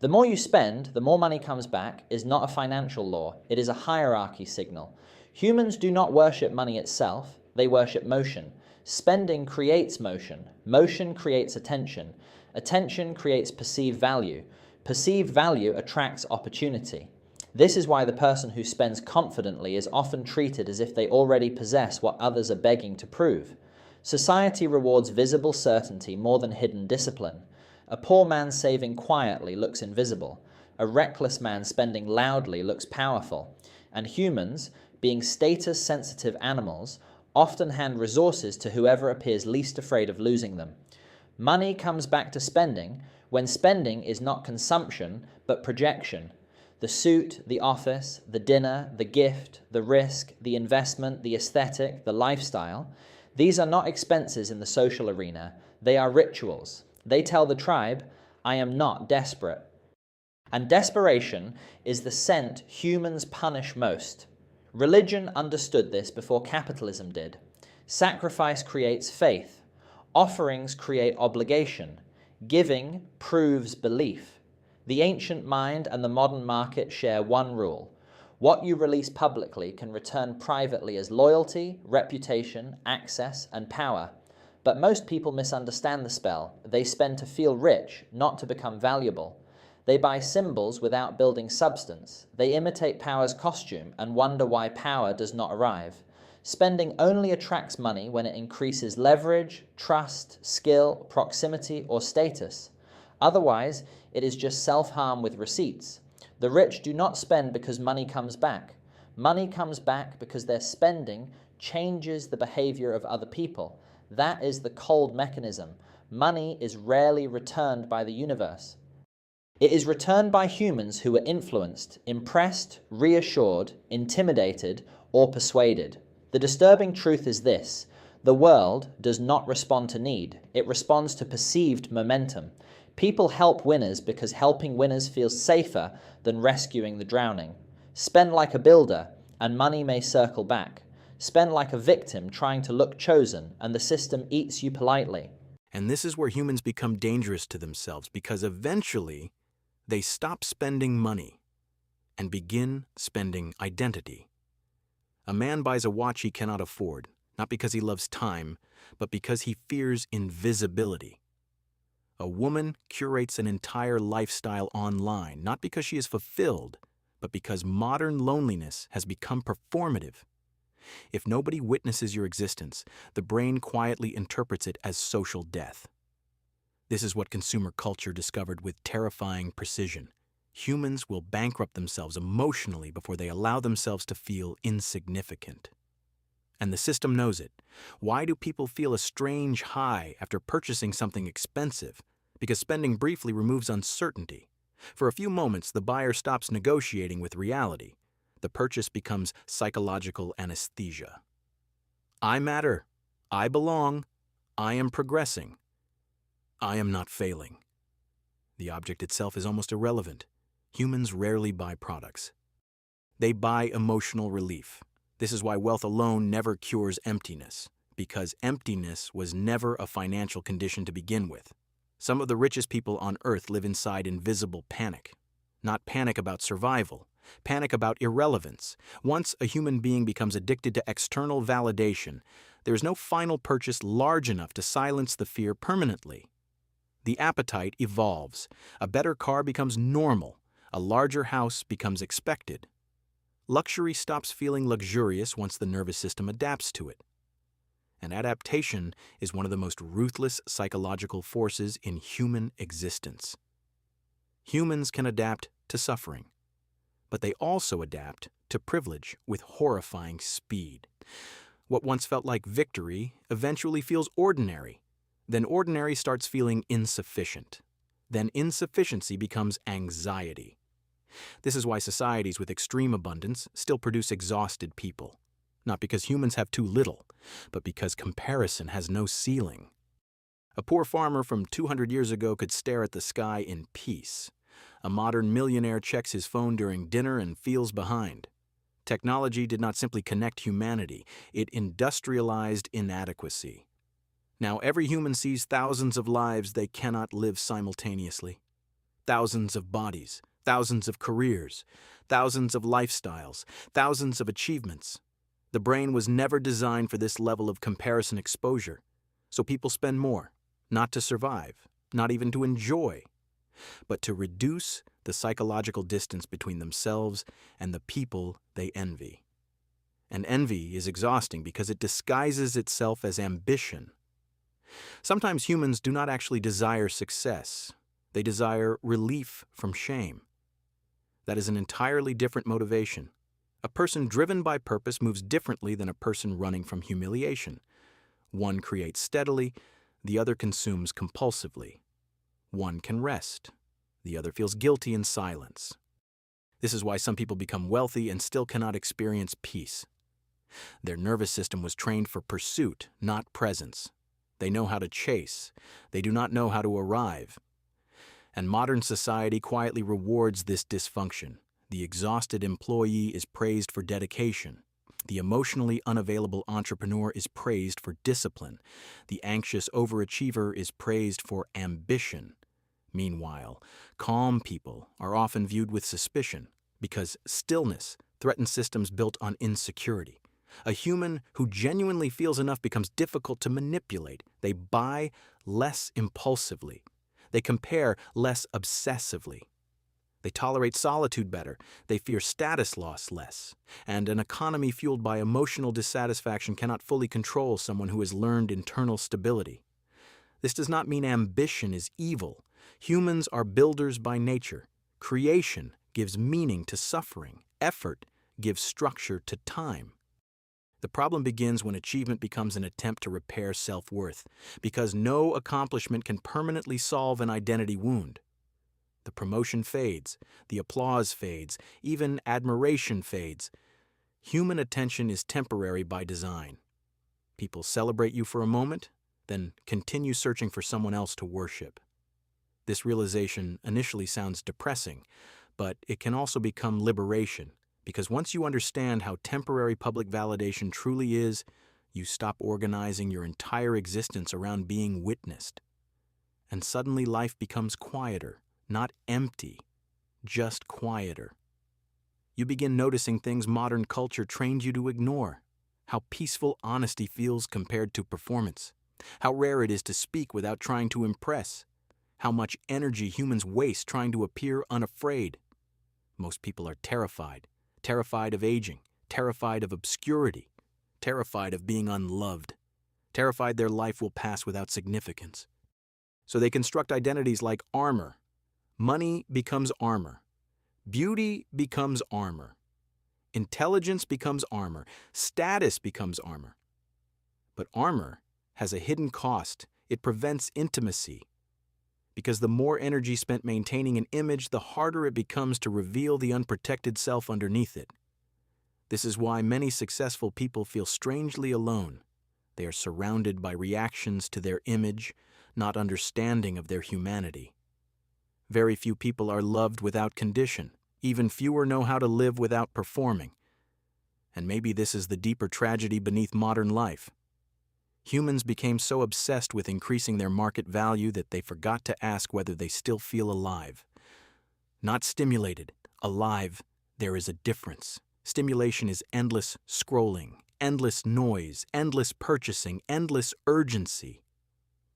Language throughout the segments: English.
The more you spend, the more money comes back is not a financial law, it is a hierarchy signal. Humans do not worship money itself, they worship motion. Spending creates motion. Motion creates attention. Attention creates perceived value. Perceived value attracts opportunity. This is why the person who spends confidently is often treated as if they already possess what others are begging to prove. Society rewards visible certainty more than hidden discipline. A poor man saving quietly looks invisible. A reckless man spending loudly looks powerful. And humans, being status-sensitive animals, often hand resources to whoever appears least afraid of losing them. Money comes back to spending when spending is not consumption, but projection. The suit, the office, the dinner, the gift, the risk, the investment, the aesthetic, the lifestyle, these are not expenses in the social arena, they are rituals. They tell the tribe, I am not desperate. And desperation is the scent humans punish most. Religion understood this before capitalism did. Sacrifice creates faith. Offerings create obligation. Giving proves belief. The ancient mind and the modern market share one rule. What you release publicly can return privately as loyalty, reputation, access, and power. But most people misunderstand the spell. They spend to feel rich, not to become valuable. They buy symbols without building substance. They imitate power's costume and wonder why power does not arrive. Spending only attracts money when it increases leverage, trust, skill, proximity, or status. Otherwise, it is just self-harm with receipts. The rich do not spend because money comes back. Money comes back because their spending changes the behavior of other people. That is the cold mechanism. Money is rarely returned by the universe. It is returned by humans who are influenced, impressed, reassured, intimidated, or persuaded. The disturbing truth is this: the world does not respond to need, it responds to perceived momentum. People help winners because helping winners feels safer than rescuing the drowning. Spend like a builder, and money may circle back. Spend like a victim trying to look chosen, and the system eats you politely. And this is where humans become dangerous to themselves, because eventually they stop spending money and begin spending identity. A man buys a watch he cannot afford, not because he loves time, but because he fears invisibility. A woman curates an entire lifestyle online, not because she is fulfilled, but because modern loneliness has become performative. If nobody witnesses your existence, the brain quietly interprets it as social death. This is what consumer culture discovered with terrifying precision. Humans will bankrupt themselves emotionally before they allow themselves to feel insignificant. And the system knows it. Why do people feel a strange high after purchasing something expensive? Because spending briefly removes uncertainty. For a few moments, the buyer stops negotiating with reality. The purchase becomes psychological anesthesia. I matter. I belong. I am progressing. I am not failing. The object itself is almost irrelevant. Humans rarely buy products. They buy emotional relief. This is why wealth alone never cures emptiness, because emptiness was never a financial condition to begin with. Some of the richest people on earth live inside invisible panic. Not panic about survival, panic about irrelevance. Once a human being becomes addicted to external validation, there is no final purchase large enough to silence the fear permanently. The appetite evolves. A better car becomes normal. A larger house becomes expected. Luxury stops feeling luxurious once the nervous system adapts to it. And adaptation is one of the most ruthless psychological forces in human existence. Humans can adapt to suffering, but they also adapt to privilege with horrifying speed. What once felt like victory eventually feels ordinary. Then ordinary starts feeling insufficient. Then insufficiency becomes anxiety. This is why societies with extreme abundance still produce exhausted people. Not because humans have too little, but because comparison has no ceiling. A poor farmer from 200 years ago could stare at the sky in peace. A modern millionaire checks his phone during dinner and feels behind. Technology did not simply connect humanity, it industrialized inadequacy. Now every human sees thousands of lives they cannot live simultaneously. Thousands of bodies, thousands of careers, thousands of lifestyles, thousands of achievements. The brain was never designed for this level of comparison exposure, so people spend more, not to survive, not even to enjoy, but to reduce the psychological distance between themselves and the people they envy. And envy is exhausting because it disguises itself as ambition. Sometimes humans do not actually desire success. They desire relief from shame. That is an entirely different motivation. A person driven by purpose moves differently than a person running from humiliation. One creates steadily, the other consumes compulsively. One can rest, the other feels guilty in silence. This is why some people become wealthy and still cannot experience peace. Their nervous system was trained for pursuit, not presence. They know how to chase. They do not know how to arrive. And modern society quietly rewards this dysfunction. The exhausted employee is praised for dedication. The emotionally unavailable entrepreneur is praised for discipline. The anxious overachiever is praised for ambition. Meanwhile, calm people are often viewed with suspicion because stillness threatens systems built on insecurity. A human who genuinely feels enough becomes difficult to manipulate. They buy less impulsively. They compare less obsessively. They tolerate solitude better. They fear status loss less. And an economy fueled by emotional dissatisfaction cannot fully control someone who has learned internal stability. This does not mean ambition is evil. Humans are builders by nature. Creation gives meaning to suffering. Effort gives structure to time. The problem begins when achievement becomes an attempt to repair self-worth, because no accomplishment can permanently solve an identity wound. The promotion fades, the applause fades, even admiration fades. Human attention is temporary by design. People celebrate you for a moment, then continue searching for someone else to worship. This realization initially sounds depressing, but it can also become liberation, because once you understand how temporary public validation truly is, you stop organizing your entire existence around being witnessed. And suddenly life becomes quieter. Not empty, just quieter. You begin noticing things modern culture trained you to ignore. How peaceful honesty feels compared to performance. How rare it is to speak without trying to impress. How much energy humans waste trying to appear unafraid. Most people are terrified. Terrified of aging. Terrified of obscurity. Terrified of being unloved. Terrified their life will pass without significance. So they construct identities like armor. Money becomes armor. Beauty becomes armor. Intelligence becomes armor. Status becomes armor. But armor has a hidden cost. It prevents intimacy. Because the more energy spent maintaining an image, the harder it becomes to reveal the unprotected self underneath it. This is why many successful people feel strangely alone. They are surrounded by reactions to their image, not understanding of their humanity. Very few people are loved without condition. Even fewer know how to live without performing. And maybe this is the deeper tragedy beneath modern life. Humans became so obsessed with increasing their market value that they forgot to ask whether they still feel alive. Not stimulated, alive, there is a difference. Stimulation is endless scrolling, endless noise, endless purchasing, endless urgency.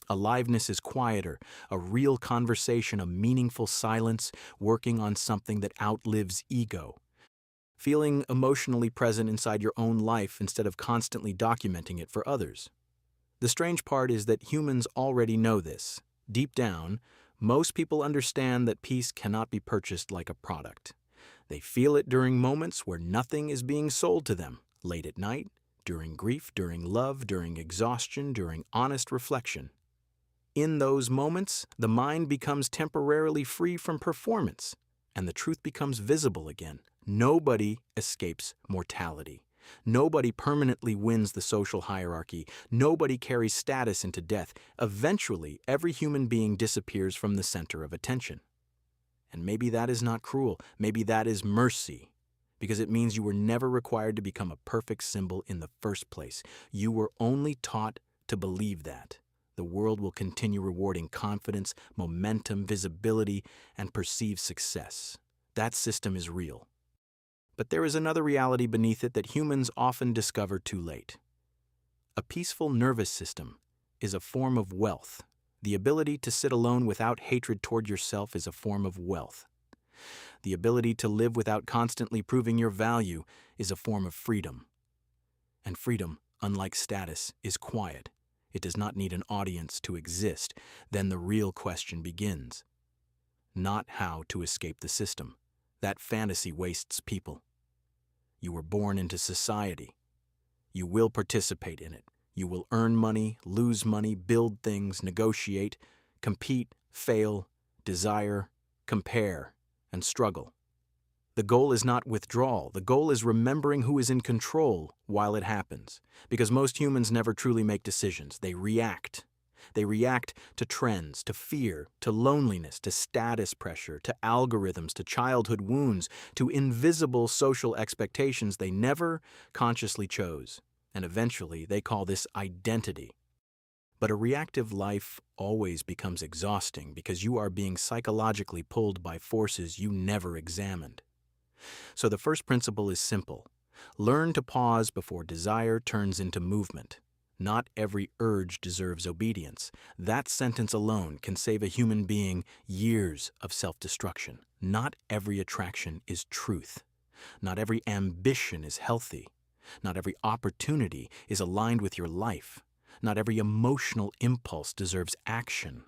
Aliveness is quieter, a real conversation, a meaningful silence, working on something that outlives ego. Feeling emotionally present inside your own life instead of constantly documenting it for others. The strange part is that humans already know this. Deep down, most people understand that peace cannot be purchased like a product. They feel it during moments where nothing is being sold to them, late at night, during grief, during love, during exhaustion, during honest reflection. In those moments, the mind becomes temporarily free from performance, and the truth becomes visible again. Nobody escapes mortality. Nobody permanently wins the social hierarchy. Nobody carries status into death. Eventually, every human being disappears from the center of attention. And maybe that is not cruel. Maybe that is mercy, because it means you were never required to become a perfect symbol in the first place. You were only taught to believe that. the world will continue rewarding confidence, momentum, visibility, and perceived success. That system is real. But there is another reality beneath it that humans often discover too late. A peaceful nervous system is a form of wealth. The ability to sit alone without hatred toward yourself is a form of wealth. The ability to live without constantly proving your value is a form of freedom. And freedom, unlike status, is quiet. It does not need an audience to exist. Then the real question begins. Not how to escape the system. That fantasy wastes people. You were born into society. You will participate in it. You will earn money, lose money, build things, negotiate, compete, fail, desire, compare, and struggle. The goal is not withdrawal. The goal is remembering who is in control while it happens. Because most humans never truly make decisions. They react. They react to trends, to fear, to loneliness, to status pressure, to algorithms, to childhood wounds, to invisible social expectations they never consciously chose. And eventually they call this identity. But a reactive life always becomes exhausting because you are being psychologically pulled by forces you never examined. So the first principle is simple. Learn to pause before desire turns into movement. Not every urge deserves obedience. That sentence alone can save a human being years of self-destruction. Not every attraction is truth. Not every ambition is healthy. Not every opportunity is aligned with your life. Not every emotional impulse deserves action.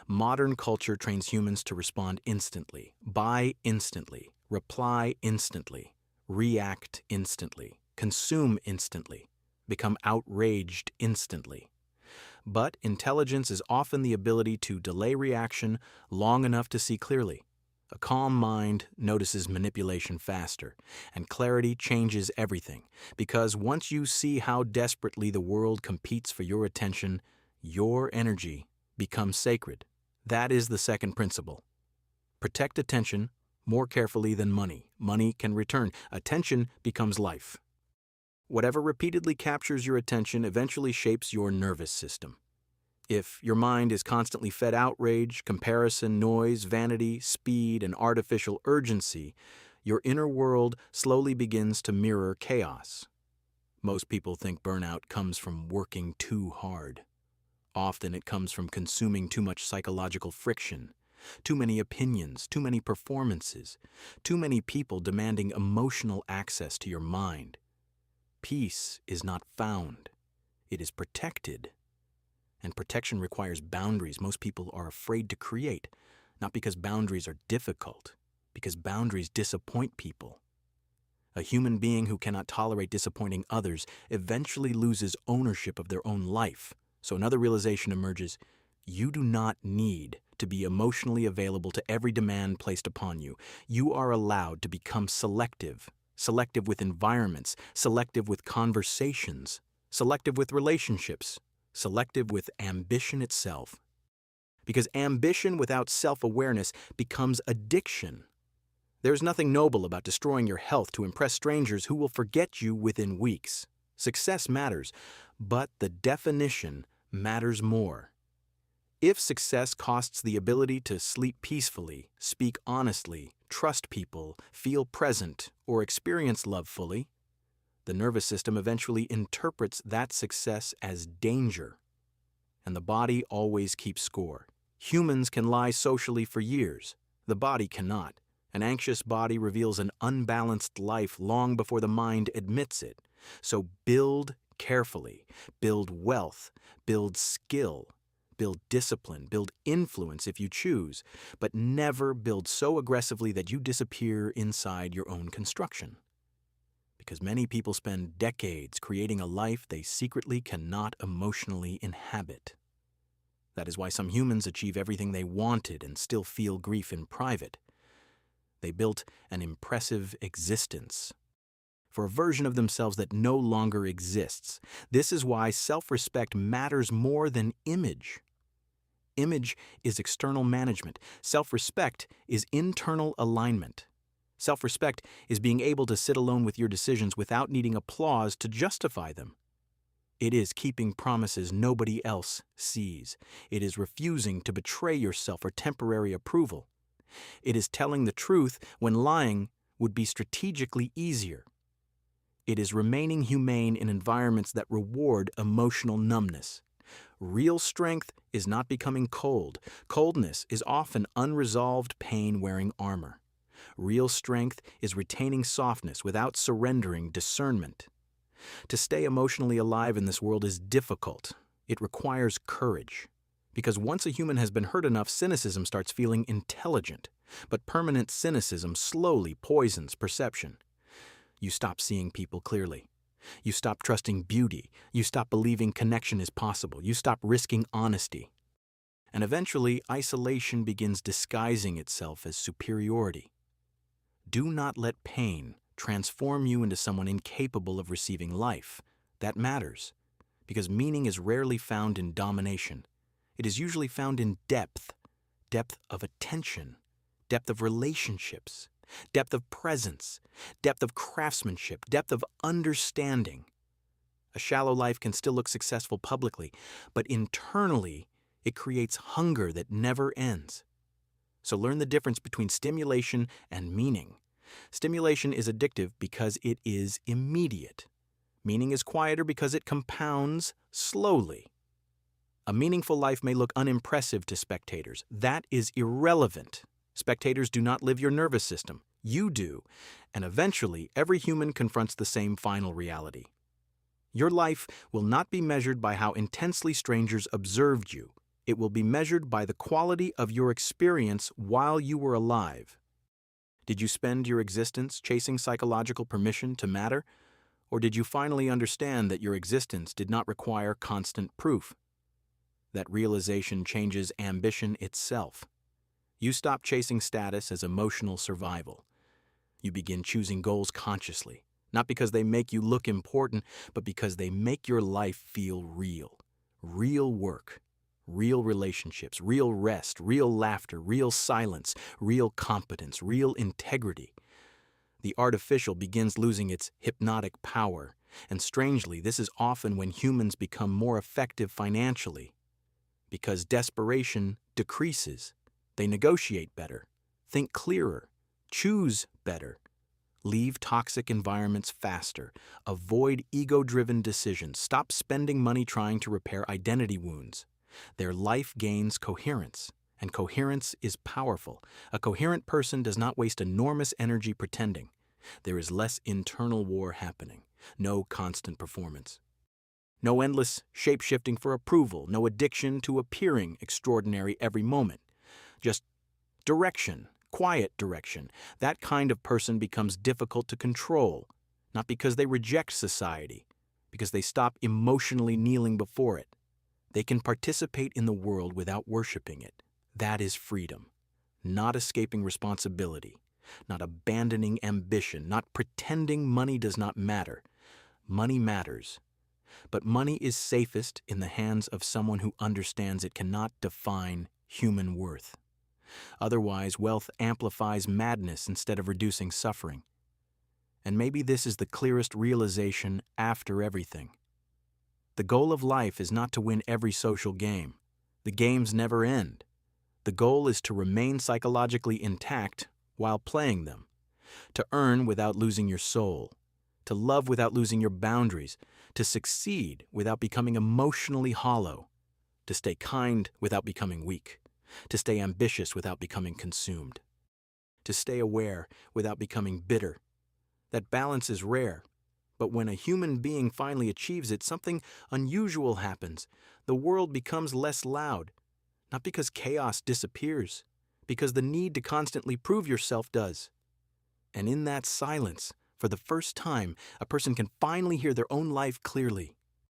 Modern culture trains humans to respond instantly, buy instantly, reply instantly, react instantly, consume instantly, become outraged instantly. But intelligence is often the ability to delay reaction long enough to see clearly. A calm mind notices manipulation faster, and clarity changes everything, because once you see how desperately the world competes for your attention, your energy becomes sacred. That is the second principle. Protect attention more carefully than money. Money can return. Attention becomes life. Whatever repeatedly captures your attention eventually shapes your nervous system. If your mind is constantly fed outrage, comparison, noise, vanity, speed, and artificial urgency, your inner world slowly begins to mirror chaos. Most people think burnout comes from working too hard. Often it comes from consuming too much psychological friction, too many opinions, too many performances, too many people demanding emotional access to your mind. Peace is not found. It is protected. And protection requires boundaries most people are afraid to create, not because boundaries are difficult, because boundaries disappoint people. A human being who cannot tolerate disappointing others eventually loses ownership of their own life. So another realization emerges: you do not need to be emotionally available to every demand placed upon you. You are allowed to become selective with environments, selective with conversations, selective with relationships, selective with ambition itself. Because ambition without self-awareness becomes addiction. There's nothing noble about destroying your health to impress strangers who will forget you within weeks. Success matters, but the definition matters more. If success costs the ability to sleep peacefully, speak honestly, trust people, feel present, or experience love fully, the nervous system eventually interprets that success as danger. And the body always keeps score. Humans can lie socially for years. The body cannot. An anxious body reveals an unbalanced life long before the mind admits it. So build carefully. Build wealth. Build skill. Build discipline. Build influence if you choose. But never build so aggressively that you disappear inside your own construction. Because many people spend decades creating a life they secretly cannot emotionally inhabit. That is why some humans achieve everything they wanted and still feel grief in private. They built an impressive existence for a version of themselves that no longer exists. This is why self-respect matters more than image. Image is external management. Self-respect is internal alignment. Self-respect is being able to sit alone with your decisions without needing applause to justify them. It is keeping promises nobody else sees. It is refusing to betray yourself for temporary approval. It is telling the truth when lying would be strategically easier. It is remaining humane in environments that reward emotional numbness. Real strength is not becoming cold. Coldness is often unresolved pain wearing armor. Real strength is retaining softness without surrendering discernment. To stay emotionally alive in this world is difficult. It requires courage. Because once a human has been hurt enough, cynicism starts feeling intelligent. But permanent cynicism slowly poisons perception. You stop seeing people clearly. You stop trusting beauty. You stop believing connection is possible. You stop risking honesty. And eventually, isolation begins disguising itself as superiority. Do not let pain transform you into someone incapable of receiving life. That matters, because meaning is rarely found in domination. It is usually found in depth of attention, depth of relationships, depth of presence, depth of craftsmanship, depth of understanding. A shallow life can still look successful publicly, but internally, it creates hunger that never ends. So learn the difference between stimulation and meaning. Stimulation is addictive because it is immediate. Meaning is quieter because it compounds slowly. A meaningful life may look unimpressive to spectators. That is irrelevant. Spectators do not live your nervous system. You do. And eventually, every human confronts the same final reality. Your life will not be measured by how intensely strangers observed you. It will be measured by the quality of your experience while you were alive. Did you spend your existence chasing psychological permission to matter? Or did you finally understand that your existence did not require constant proof? That realization changes ambition itself. You stop chasing status as emotional survival. You begin choosing goals consciously, not because they make you look important, but because they make your life feel real. Real work, real relationships, real rest, real laughter, real silence, real competence, real integrity. The artificial begins losing its hypnotic power, and strangely, this is often when humans become more effective financially. Because desperation decreases. They negotiate better, think clearer, choose better, leave toxic environments faster, avoid ego-driven decisions, stop spending money trying to repair identity wounds. Their life gains coherence, and coherence is powerful. A coherent person does not waste enormous energy pretending. There is less internal war happening, no constant performance. No endless shape-shifting for approval, no addiction to appearing extraordinary every moment. Just direction, quiet direction. That kind of person becomes difficult to control, not because they reject society, because they stop emotionally kneeling before it. They can participate in the world without worshiping it. That is freedom, not escaping responsibility, not abandoning ambition, not pretending money does not matter. Money matters. But money is safest in the hands of someone who understands it cannot define human worth. Otherwise, wealth amplifies madness instead of reducing suffering. And maybe this is the clearest realization after everything. The goal of life is not to win every social game. The games never end. The goal is to remain psychologically intact while playing them, to earn without losing your soul, to love without losing your boundaries, to succeed without becoming emotionally hollow, to stay kind without becoming weak, to stay ambitious without becoming consumed, to stay aware without becoming bitter. That balance is rare, but when a human being finally achieves it, something unusual happens. The world becomes less loud, not because chaos disappears, because the need to constantly prove yourself does. And in that silence, for the first time, a person can finally hear their own life clearly.